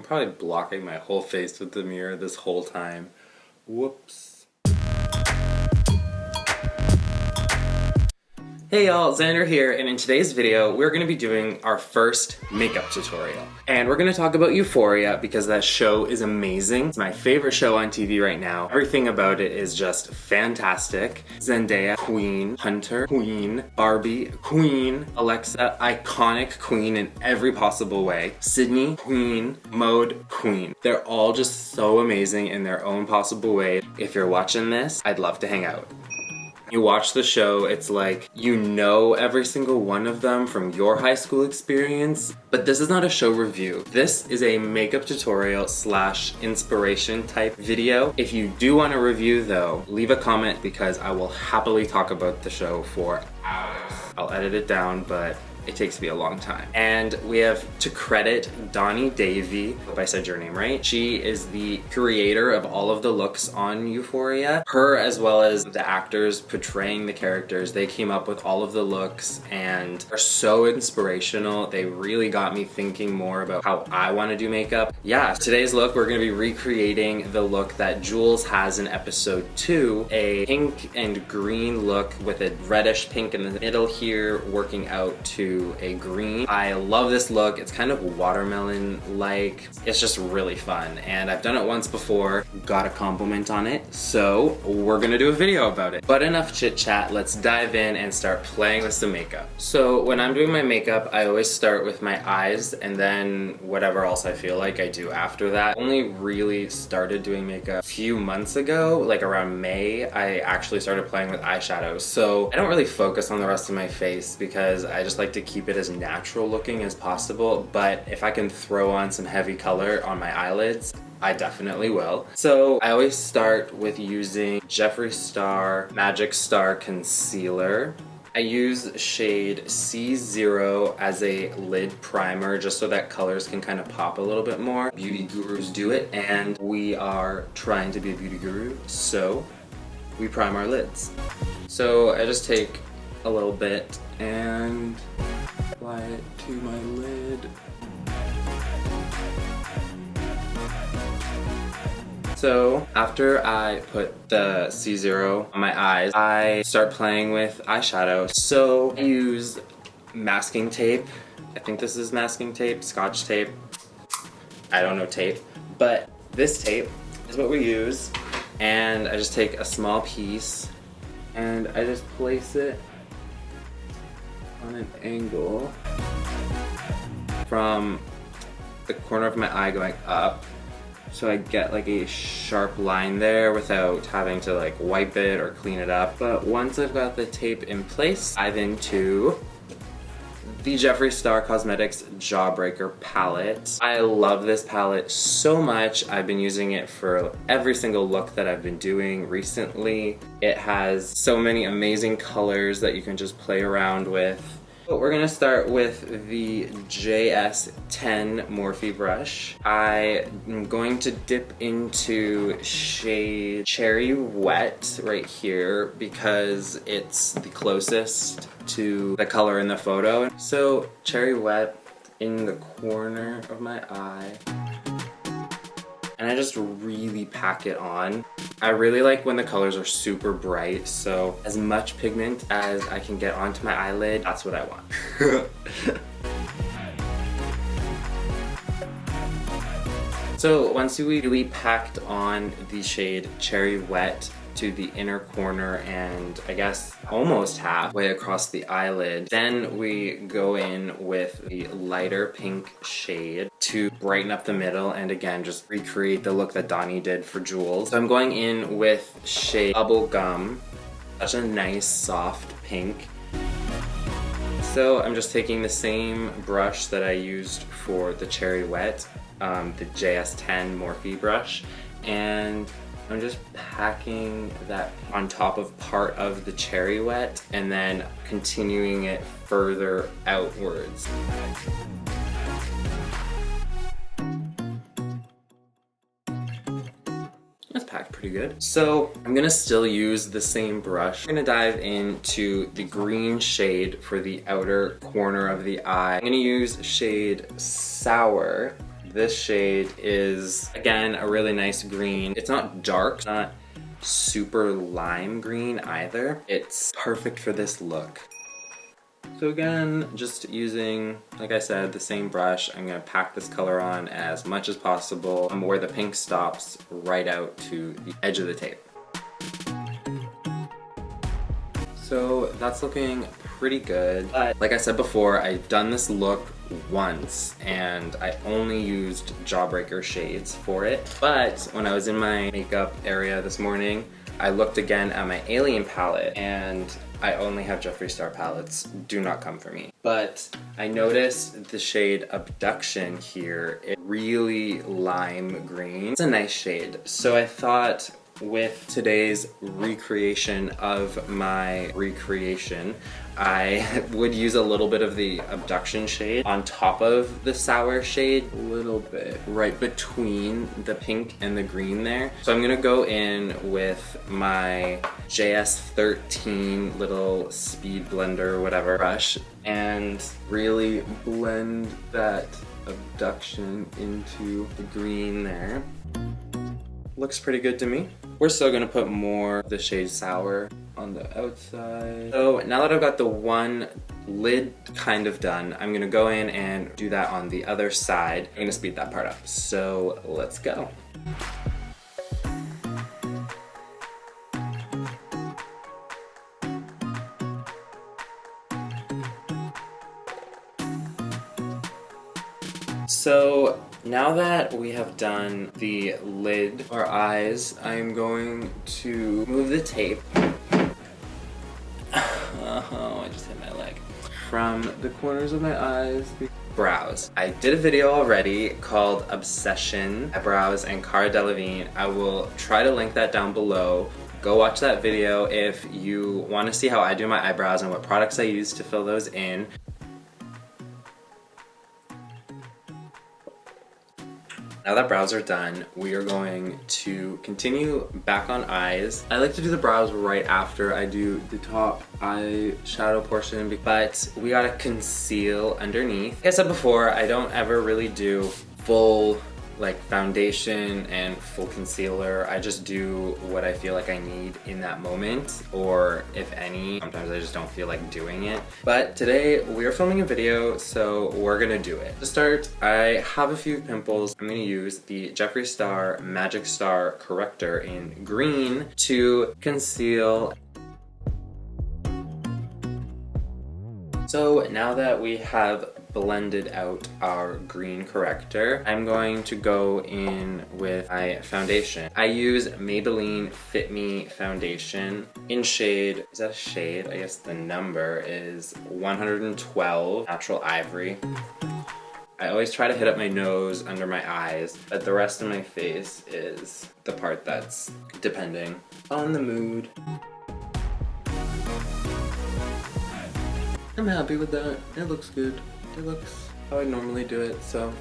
probably blocking my whole face with the mirror this whole time. Whoops. Hey y'all, Xander here, and in today's video, we're going to be doing our first makeup tutorial. And we're going to talk about Euphoria because that show is amazing. It's my favorite show on TV right now. Everything about it is just fantastic. Zendaya, queen. Hunter, queen. Barbie, queen. Alexa, iconic queen in every possible way. Sydney, queen. Mode, queen. They're all just so amazing in their own possible way. If you're watching this, I'd love to hang out. You watch the show, it's like you know every single one of them from your high school experience, but this is not a show review. This is a makeup tutorial / inspiration type video. If you do want a review though, leave a comment because I will happily talk about the show for hours. I'll edit it down, but it takes me a long time. And we have to credit Doniella Davy, hope I said your name right. She is the creator of all of the looks on Euphoria. Her as well as the actors portraying the characters, they came up with all of the looks and are so inspirational. They really got me thinking more about how I want to do makeup. Yeah, today's look, we're gonna be recreating the look that Jules has in episode 2, a pink and green look with a reddish pink in the middle here, working out to a green. I love this look. It's kind of watermelon-like. It's just really fun, and I've done it once before. Got a compliment on it, so we're gonna do a video about it. But enough chit-chat, let's dive in and start playing with some makeup. So when I'm doing my makeup, I always start with my eyes, and then whatever else I feel like I do after that. Only really started doing makeup a few months ago, like around May, I actually started playing with eyeshadows. So I don't really focus on the rest of my face because I just like to keep it as natural looking as possible, but if I can throw on some heavy color on my eyelids, I definitely will. So I always start with using Jeffree Star Magic Star Concealer. I use shade C0 as a lid primer just so that colors can kind of pop a little bit more. Beauty gurus do it, and we are trying to be a beauty guru, so we prime our lids. So I just take a little bit and apply it to my lid. So after I put the C0 on my eyes, I start playing with eyeshadow. So I use masking tape. I think this is masking tape, Scotch tape. I don't know tape, but this tape is what we use. And I just take a small piece and I just place it on an angle from the corner of my eye going up, so I get like a sharp line there without having to like wipe it or clean it up. But once I've got the tape in place, I dive into the Jeffree Star Cosmetics Jawbreaker palette. I love this palette so much. I've been using it for every single look that I've been doing recently. It has so many amazing colors that you can just play around with. But we're gonna start with the JS10 Morphe brush. I am going to dip into shade Cherry Wet right here because it's the closest to the color in the photo. So Cherry Wet in the corner of my eye. And I just really pack it on. I really like when the colors are super bright, so as much pigment as I can get onto my eyelid, that's what I want. So once we really packed on the shade Cherry Wet to the inner corner and I guess almost halfway across the eyelid, then we go in with the lighter pink shade to brighten up the middle and again just recreate the look that Donnie did for Jules. So I'm going in with shade Bubblegum, such a nice soft pink. So I'm just taking the same brush that I used for the Cherry Wet, the JS10 Morphe brush, and I'm just packing that on top of part of the Cherry Wet and then continuing it further outwards. That's packed pretty good. So I'm gonna still use the same brush. I'm gonna dive into the green shade for the outer corner of the eye. I'm gonna use shade Sour This shade is, again, a really nice green. It's not dark, it's not super lime green either. It's perfect for this look. So again, just using, like I said, the same brush, I'm gonna pack this color on as much as possible where the pink stops right out to the edge of the tape. So that's looking pretty good. But like I said before, I've done this look once and I only used Jawbreaker shades for it. But when I was in my makeup area this morning, I looked again at my Alien palette and I only have Jeffree Star palettes. Do not come for me. But I noticed the shade Abduction here. It's really lime green. It's a nice shade. So I thought with today's recreation of my recreation, I would use a little bit of the Abduction shade on top of the Sour shade, a little bit right between the pink and the green there. So I'm gonna go in with my JS13 little speed blender, whatever, brush, and really blend that Abduction into the green there. Looks pretty good to me. We're still gonna put more of the shade Sour on the outside. So now that I've got the one lid kind of done, I'm gonna go in and do that on the other side. I'm gonna speed that part up. So let's go. So now that we have done the lid, our eyes, I'm going to move the tape. Oh, I just hit my leg. From the corners of my eyes. Brows. I did a video already called Obsession Eyebrows and Cara Delevingne. I will try to link that down below. Go watch that video if you want to see how I do my eyebrows and what products I use to fill those in. Now that brows are done, we are going to continue back on eyes. I like to do the brows right after I do the top eye shadow portion, but we gotta conceal underneath. Like I said before, I don't ever really do full like foundation and full concealer. I just do what I feel like I need in that moment, or if any, sometimes I just don't feel like doing it. But today we're filming a video, so we're gonna do it. To start, I have a few pimples. I'm gonna use the Jeffree Star Magic Star Corrector in green to conceal. So now that we have blended out our green corrector, I'm going to go in with my foundation. I use Maybelline Fit Me foundation in shade, is that a shade? I guess the number is 112 Natural Ivory. I always try to hit up my nose, under my eyes, but the rest of my face is the part that's depending on the mood. I'm happy with that. It looks good. It looks how I normally do it, so.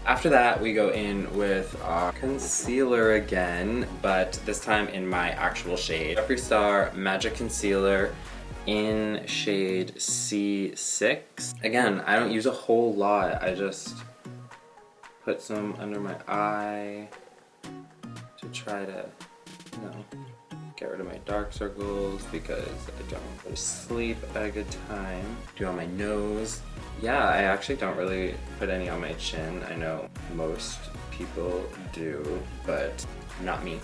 After that, we go in with our concealer again, but this time in my actual shade. Jeffree Star Magic Concealer in shade C6. Again, I don't use a whole lot. I just put some under my eye to try to, you know, get rid of my dark circles because I don't go to sleep at a good time. Do on my nose. Yeah, I actually don't really put any on my chin. I know most people do, but not me.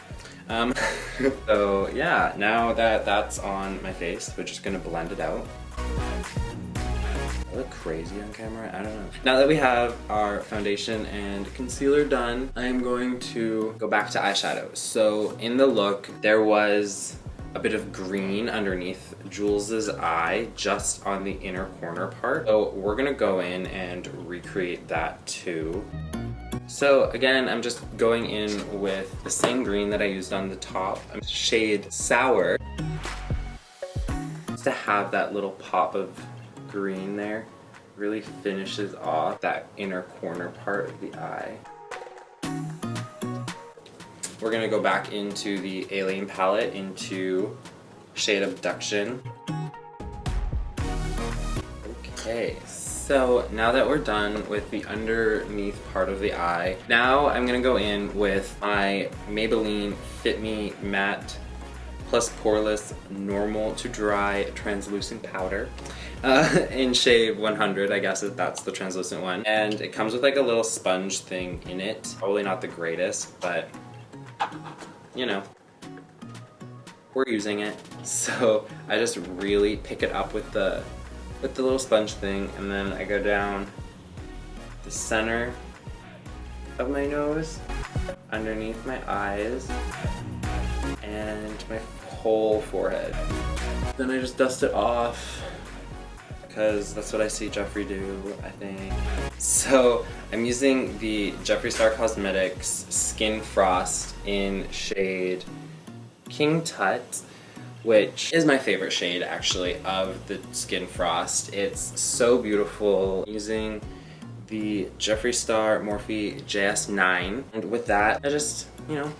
So yeah, now that that's on my face, we're just gonna blend it out. I look crazy on camera, I don't know. Now that we have our foundation and concealer done, I'm going to go back to eyeshadow. So in the look, there was a bit of green underneath Jules's eye, just on the inner corner part. So we're gonna go in and recreate that too. So again, I'm just going in with the same green that I used on the top, shade Sour, just to have that little pop of green there. Really finishes off that inner corner part of the eye. We're gonna go back into the Alien palette into shade Abduction. Okay, So now that we're done with the underneath part of the eye, now I'm gonna go in with my Maybelline Fit Me Matte Plus Poreless Normal to Dry Translucent Powder in shade 100, I guess that's the translucent one. And it comes with like a little sponge thing in it. Probably not the greatest, but you know, we're using it. So I just really pick it up with the little sponge thing, and then I go down the center of my nose, underneath my eyes, and my whole forehead. Then I just dust it off, because that's what I see Jeffree do, I think. So I'm using the Jeffree Star Cosmetics Skin Frost in shade King Tut, which is my favorite shade actually of the Skin Frost. It's so beautiful. Using the Jeffree Star Morphe JS9, and with that I just, you know,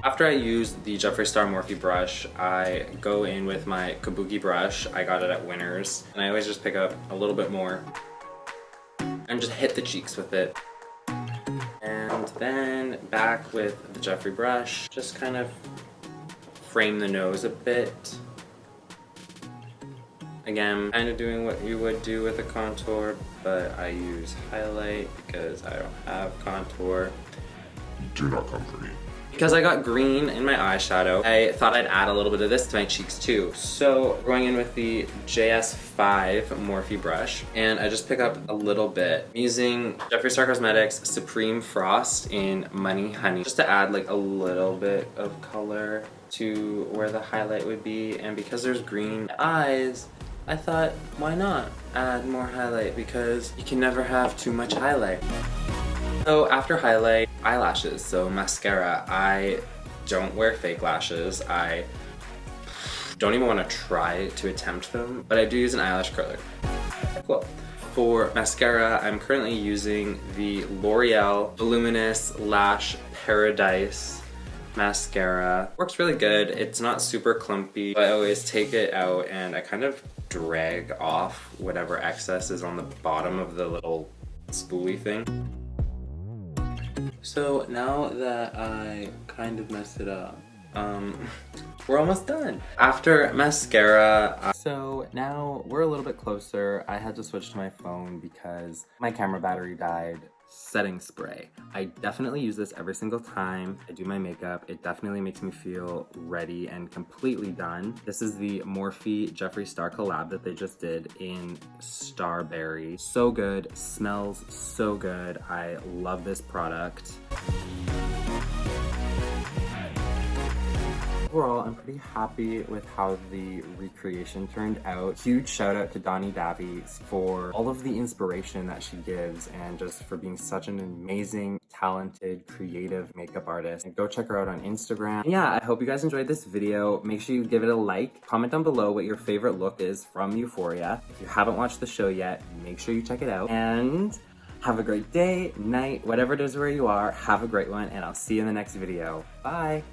after I use the Jeffree Star Morphe brush, I go in with my Kabuki brush. I got it at Winners, and I always just pick up a little bit more and just hit the cheeks with it. And then back with the Jeffree brush, just kind of frame the nose a bit. Again, kind of doing what you would do with a contour, but I use highlight because I don't have contour. Do not come for me. Because I got green in my eyeshadow, I thought I'd add a little bit of this to my cheeks too. So going in with the JS5 Morphe brush, and I just pick up a little bit. I'm using Jeffree Star Cosmetics Supreme Frost in Money Honey, just to add like a little bit of color to where the highlight would be. And because there's green eyes, I thought, why not add more highlight, because you can never have too much highlight. So after highlight, eyelashes, so mascara. I don't wear fake lashes. I don't even want to try to attempt them, but I do use an eyelash curler. Cool. For mascara, I'm currently using the L'Oreal Voluminous Lash Paradise mascara. Works really good. It's not super clumpy, but I always take it out and I kind of drag off whatever excess is on the bottom of the little spoolie thing. So now that I kind of messed it up, we're almost done. After mascara, so now we're a little bit closer. I had to switch to my phone because my camera battery died. Setting spray. I definitely use this every single time I do my makeup. It definitely makes me feel ready and completely done. This is the Morphe Jeffree Star collab that they just did in Starberry. So good, smells so good. I love this product. Overall, I'm pretty happy with how the recreation turned out. Huge shout out to Doniella Davy for all of the inspiration that she gives and just for being such an amazing, talented, creative makeup artist. And go check her out on Instagram. And yeah, I hope you guys enjoyed this video. Make sure you give it a like. Comment down below what your favorite look is from Euphoria. If you haven't watched the show yet, make sure you check it out. And have a great day, night, whatever it is where you are. Have a great one, and I'll see you in the next video. Bye!